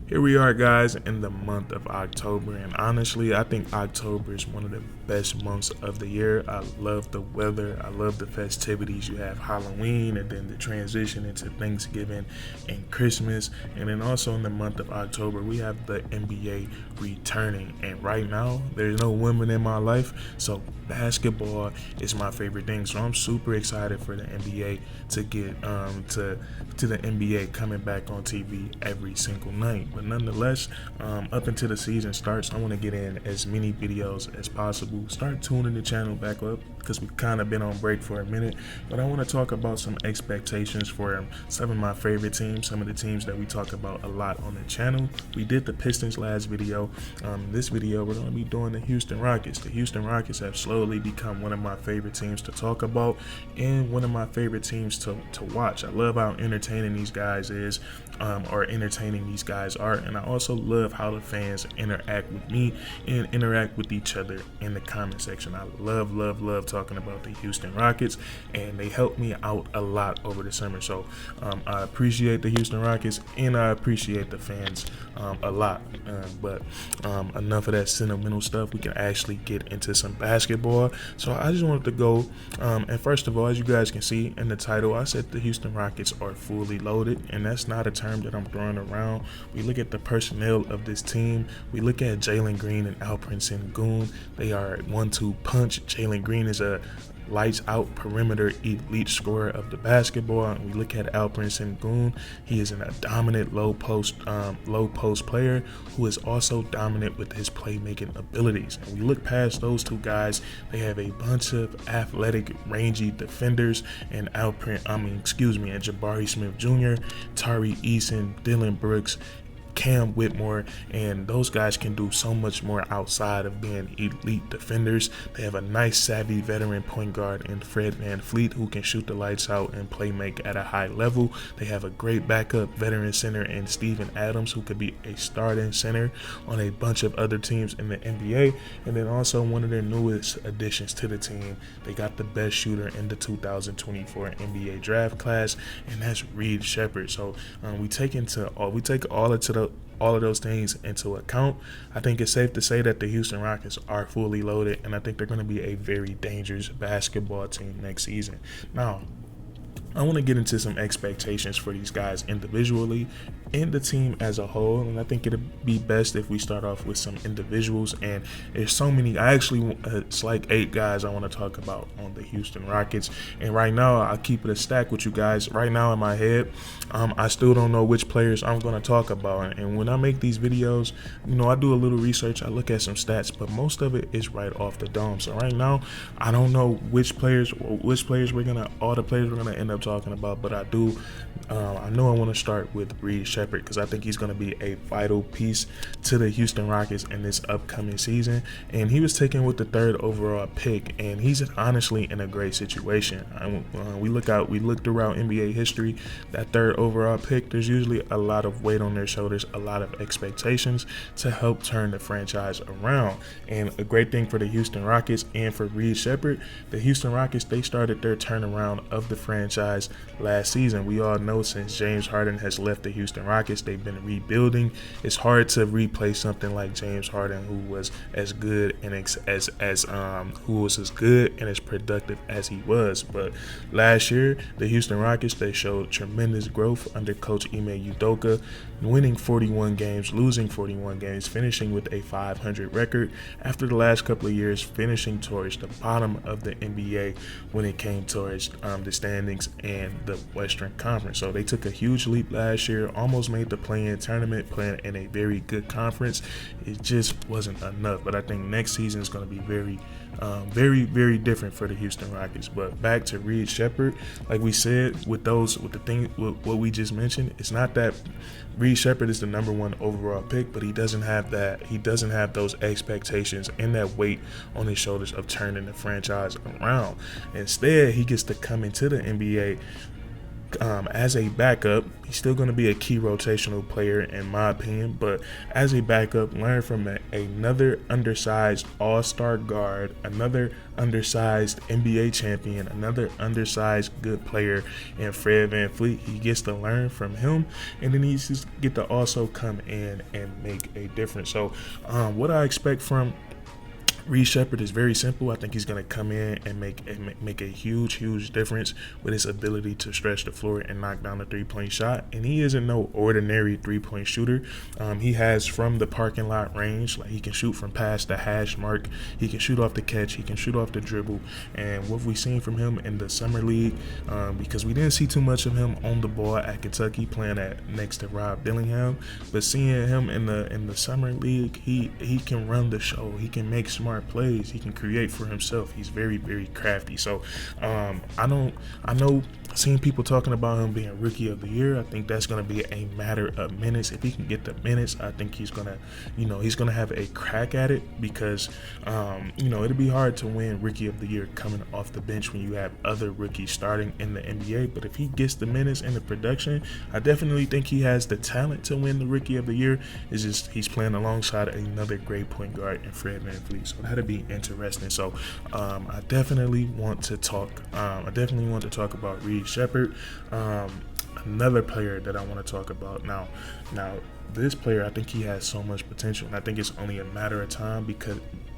Here we are, guys, in the month of October, and honestly, I think October is one of the best months of the year. I love the weather, I love the festivities. You have Halloween, and then the transition into Thanksgiving and Christmas, and then also in the month of October, we have the NBA returning. And right now, there's no women in my life, so basketball is my favorite thing. So I'm super excited for the NBA to get to the NBA coming back on TV every single night. But nonetheless, up until the season starts, I want to get in as many videos as possible. Start tuning the channel back up because we've kind of been on break for a minute. But I want to talk about some expectations for some of my favorite teams, some of the teams that we talk about a lot on the channel. We did the Pistons last video. This video, we're going to be doing the Houston Rockets. The Houston Rockets have slowly become one of my favorite teams to talk about and one of my favorite teams to watch. I love how entertaining these guys is, or entertaining these guys are, and I also love how the fans interact with me and interact with each other in the comment section. I love talking about the Houston Rockets, and they help me out a lot over the summer. So I appreciate the Houston Rockets and I appreciate the fans a lot. But enough of that sentimental stuff. We can actually get into some basketball. So I just wanted to go, and first of all, as you guys can see in the title, I said the Houston Rockets are fully loaded, and that's not a term that I'm throwing around. We look at the personnel of this team. We look at Jaylen Green and Alperen Sengun. They are a 1-2 punch. Jaylen Green is a lights out perimeter elite scorer of the basketball, and we look at Alperen Sengun. He is a dominant low post player who is also dominant with his playmaking abilities. And we look past those two guys, they have a bunch of athletic, rangy defenders, and Jabari Smith Jr., Tari Eason, Dylan Brooks, Cam Whitmore, and those guys can do so much more outside of being elite defenders. They have a nice, savvy veteran point guard in Fred VanVleet who can shoot the lights out and play make at a high level. They have a great backup veteran center in Steven Adams who could be a starting center on a bunch of other teams in the NBA. And then also one of their newest additions to the team, they got the best shooter in the 2024 NBA draft class, and that's Reed Shepard. So we take all of those things into account. I think it's safe to say that the Houston Rockets are fully loaded, and I think they're going to be a very dangerous basketball team next season. Now, I want to get into some expectations for these guys individually and the team as a whole, and I think it'd be best if we start off with some individuals. And there's so many. It's like 8 guys I want to talk about on the Houston Rockets, and right now I'll keep it a stack with you guys. Right now in my head, I still don't know which players I'm going to talk about, and when I make these videos, I do a little research, I look at some stats, but most of it is right off the dome. So right now I don't know all the players we're gonna end up talking about, but I know I want to start with Reed Shepard because I think he's going to be a vital piece to the Houston Rockets in this upcoming season. And he was taken with the 3rd overall pick, and he's honestly in a great situation. We look throughout NBA history, that 3rd overall pick, there's usually a lot of weight on their shoulders, a lot of expectations to help turn the franchise around. And a great thing for the Houston Rockets and for Reed Shepard, the Houston Rockets, they started their turnaround of the franchise last season. We all know since James Harden has left the Houston Rockets, they've been rebuilding. It's hard to replace something like James Harden, who was as good and as good and as productive as he was. But last year, the Houston Rockets, they showed tremendous growth under Coach Ime Udoka, winning 41 games, losing 41 games, finishing with a 500 record after the last couple of years finishing towards the bottom of the NBA when it came towards the standings and the Western Conference. So they took a huge leap last year, almost made the play-in tournament, playing in a very good conference. It just wasn't enough, but I think next season is going to be very different for the Houston Rockets. But back to Reed Shepard, like we said, with what we just mentioned, it's not that Reed Shepard is the number 1 overall pick, but he doesn't have those expectations and that weight on his shoulders of turning the franchise around. Instead, he gets to come into the NBA As a backup, he's still going to be a key rotational player in my opinion, but as a backup, learn from another undersized all-star guard, another undersized NBA champion, another undersized good player in Fred VanVleet. He gets to learn from him, and then he's just get to also come in and make a difference. So what I expect from Reed Shepard is very simple. I think he's going to come in and make a huge difference with his ability to stretch the floor and knock down a three-point shot. And he isn't no ordinary three-point shooter. He has from the parking lot range. Like, he can shoot from past the hash mark. He can shoot off the catch. He can shoot off the dribble. And what we've seen from him in the summer league, because we didn't see too much of him on the ball at Kentucky playing next to Rob Dillingham, but seeing him in the summer league, he can run the show. He can make smart plays. He can create for himself. He's very crafty. So I know seeing people talking about him being rookie of the year, I think that's going to be a matter of minutes. If he can get the minutes, I think he's going to have a crack at it, because it'll be hard to win rookie of the year coming off the bench when you have other rookies starting in the NBA. But if he gets the minutes and the production, I definitely think he has the talent to win the rookie of the year. It's just he's playing alongside another great point guard in Fred VanVleet, so that'll be interesting. So I definitely want to talk about Reed Shepard. Another player that I want to talk about now this player, I think he has so much potential, and I think it's only a matter of time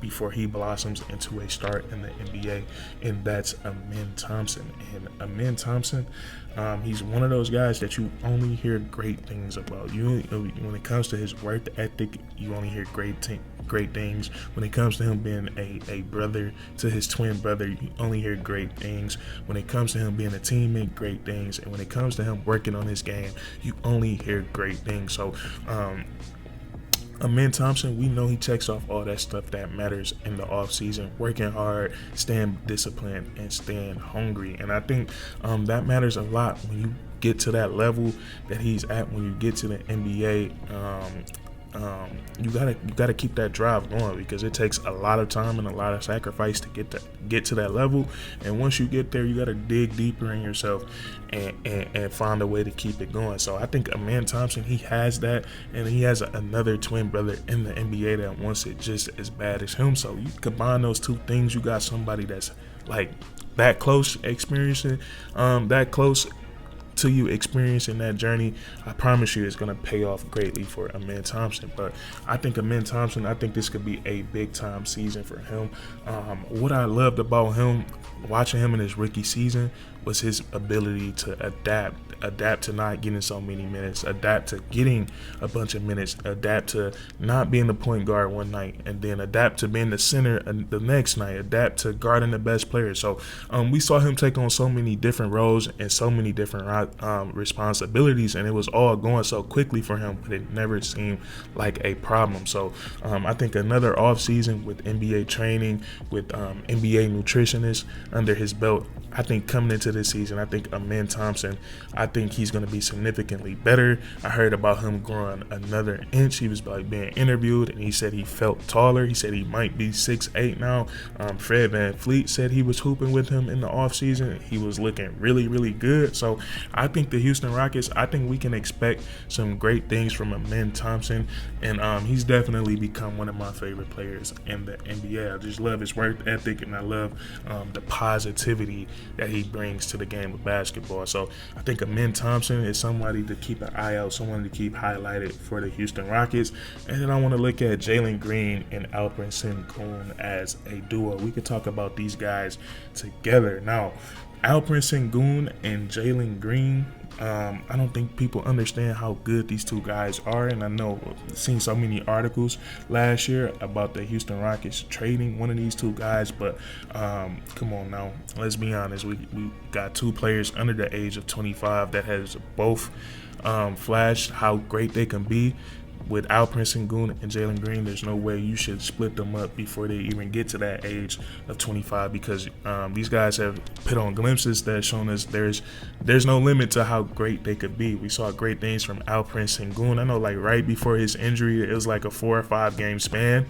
before he blossoms into a start in the NBA, and that's Alon Thompson. And Alon Thompson, he's one of those guys that you only hear great things about. When it comes to his work ethic, you only hear great things. When it comes to him being a brother to his twin brother, you only hear great things. When it comes to him being a teammate, great things. And when it comes to him working on his game, you only hear great things. So Alon Thompson, we know he checks off all that stuff that matters in the offseason, working hard, staying disciplined, and staying hungry. And I think that matters a lot when you get to that level that he's at. When you get to the NBA, you gotta keep that drive going, because it takes a lot of time and a lot of sacrifice to get to that level. And once you get there, you gotta dig deeper in yourself and find a way to keep it going. So I think Alon Thompson, he has that, and he has another twin brother in the NBA that wants it just as bad as him. So you combine those two things, you got somebody that's like that close experiencing to you experiencing that journey. I promise you it's going to pay off greatly for Alon Thompson. But I think Alon Thompson, I think this could be a big time season for him. What I loved about him, watching him in his rookie season, was his ability to adapt to not getting so many minutes, adapt to getting a bunch of minutes, adapt to not being the point guard one night, and then adapt to being the center the next night, adapt to guarding the best player. So we saw him take on so many different roles and so many different responsibilities, and it was all going so quickly for him, but it never seemed like a problem. So I think another offseason with NBA training, with NBA nutritionists under his belt, I think coming into this season, I think Alon Thompson, I think he's going to be significantly better. I heard about him growing another inch. He was like being interviewed, and he said he felt taller. He said he might be 6'8" now. Fred VanVleet said he was hooping with him in the offseason. He was looking really good. So I think the Houston Rockets, I think we can expect some great things from Alon Thompson, and he's definitely become one of my favorite players in the NBA. I just love his work ethic, and I love the positivity that he brings to the game of basketball. So I think Alon Thompson is somebody to keep an eye out, someone to keep highlighted for the Houston Rockets. And then I want to look at Jaylen Green and Alperen Sengun as a duo. We could talk about these guys together. Now, Alperen Sengun and Jaylen Green, I don't think people understand how good these two guys are. And I know I've seen so many articles last year about the Houston Rockets trading one of these two guys, but come on now, let's be honest. We got two players under the age of 25 that has both flashed how great they can be. with Alperen Sengun and Jaylen Green, there's no way you should split them up before they even get to that age of 25, because these guys have put on glimpses that shown us there's no limit to how great they could be. We saw great things from Alperen Sengun. I know, like, right before his injury, it was like a 4 or 5 game span.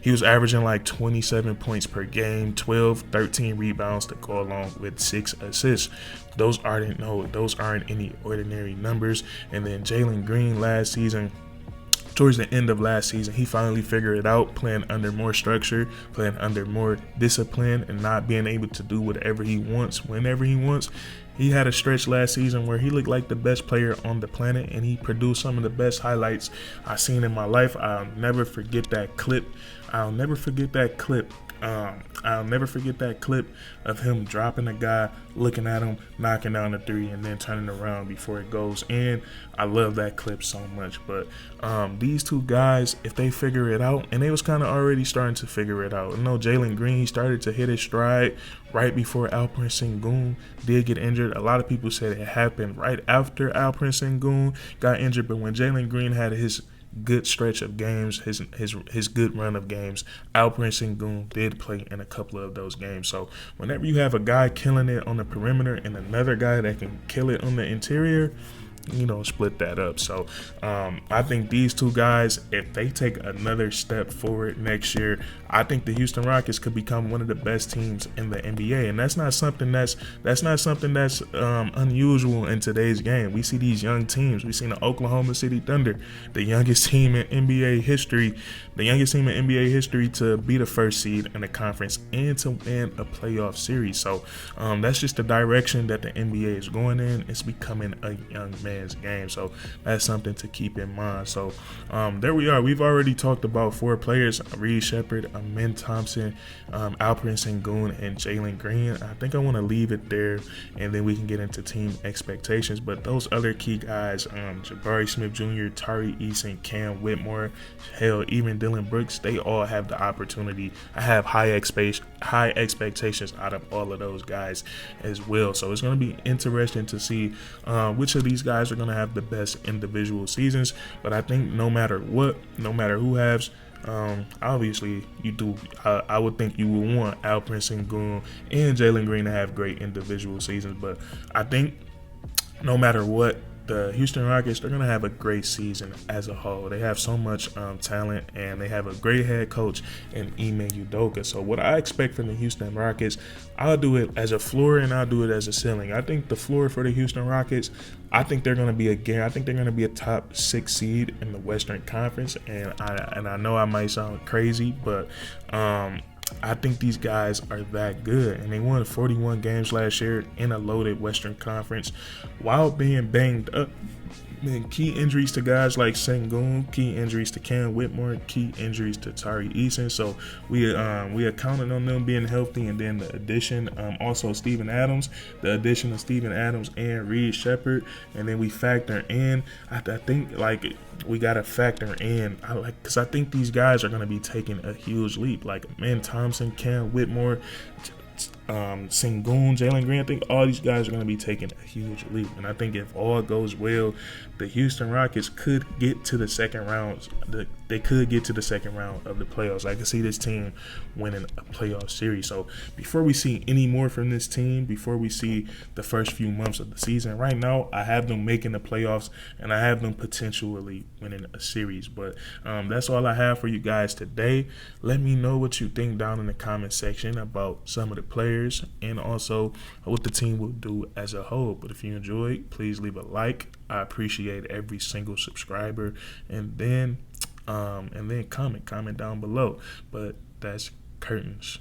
He was averaging like 27 points per game, 13 rebounds to go along with 6 assists. Those aren't any ordinary numbers. And then Jaylen Green last season, towards the end of last season, he finally figured it out, playing under more structure, playing under more discipline, and not being able to do whatever he wants whenever he wants. He had a stretch last season where he looked like the best player on the planet, and he produced some of the best highlights I've seen in my life. I'll never forget that clip. I'll never forget that clip of him dropping a guy, looking at him, knocking down the 3, and then turning around before it goes in. I love that clip so much. But these two guys, if they figure it out, and they was kind of already starting to figure it out. I know Jaylen Green, he started to hit his stride right before Alperen Sengun did get injured. A lot of people said it happened right after Alperen Sengun got injured, but when Jaylen Green had his good stretch of games, his good run of games, Alperen Sengun did play in a couple of those games. So whenever you have a guy killing it on the perimeter and another guy that can kill it on the interior, split that up. So I think these two guys, if they take another step forward next year, I think the Houston Rockets could become one of the best teams in the NBA, and that's not something that's unusual in today's game. We see these young teams. We've seen the Oklahoma City Thunder, the youngest team in NBA history, to be the first seed in the conference and to win a playoff series. So that's just the direction that the NBA is going in. It's becoming a young man's game. So that's something to keep in mind. So there we are. We've already talked about 4 players: Reed Shepard, Thompson, Alperen Sengun, and Jaylen Green. I think I want to leave it there, and then we can get into team expectations. But those other key guys, Jabari Smith Jr., Tari Eason, Cam Whitmore, hell, even Dylan Brooks, they all have the opportunity. I have high expectations out of all of those guys as well. So it's going to be interesting to see which of these guys are going to have the best individual seasons. But I think no matter who has, obviously you do. I would think you would want Alperen Sengun and Jaylen Green to have great individual seasons. But I think no matter what, the Houston Rockets, they're going to have a great season as a whole. They have so much talent, and they have a great head coach in Ime Udoka. So what I expect from the Houston Rockets, I'll do it as a floor and I'll do it as a ceiling. I think the floor for the Houston Rockets, I think they're going to be a top 6 seed in the Western Conference. And I know I might sound crazy, but I think these guys are that good, and they won 41 games last year in a loaded Western Conference while being banged up. Man, key injuries to guys like Sengun, key injuries to Cam Whitmore, key injuries to Tari Eason. So we are counting on them being healthy, and then the addition, also Steven Adams, the addition of Steven Adams and Reed Shepard, and then we factor in. I think like we gotta factor in, because I think these guys are gonna be taking a huge leap. Like Thompson, Cam Whitmore, Sengun, Jaylen Green, I think all these guys are going to be taking a huge leap. And I think if all goes well, the Houston Rockets could get to the second round. They could get to the second round of the playoffs. I can see this team winning a playoff series. So before we see any more from this team, before we see the first few months of the season, right now I have them making the playoffs, and I have them potentially winning a series. But that's all I have for you guys today. Let me know what you think down in the comment section about some of the players and also what the team will do as a whole. But if you enjoyed, please leave a like. I appreciate every single subscriber, and then comment down below. But that's curtains.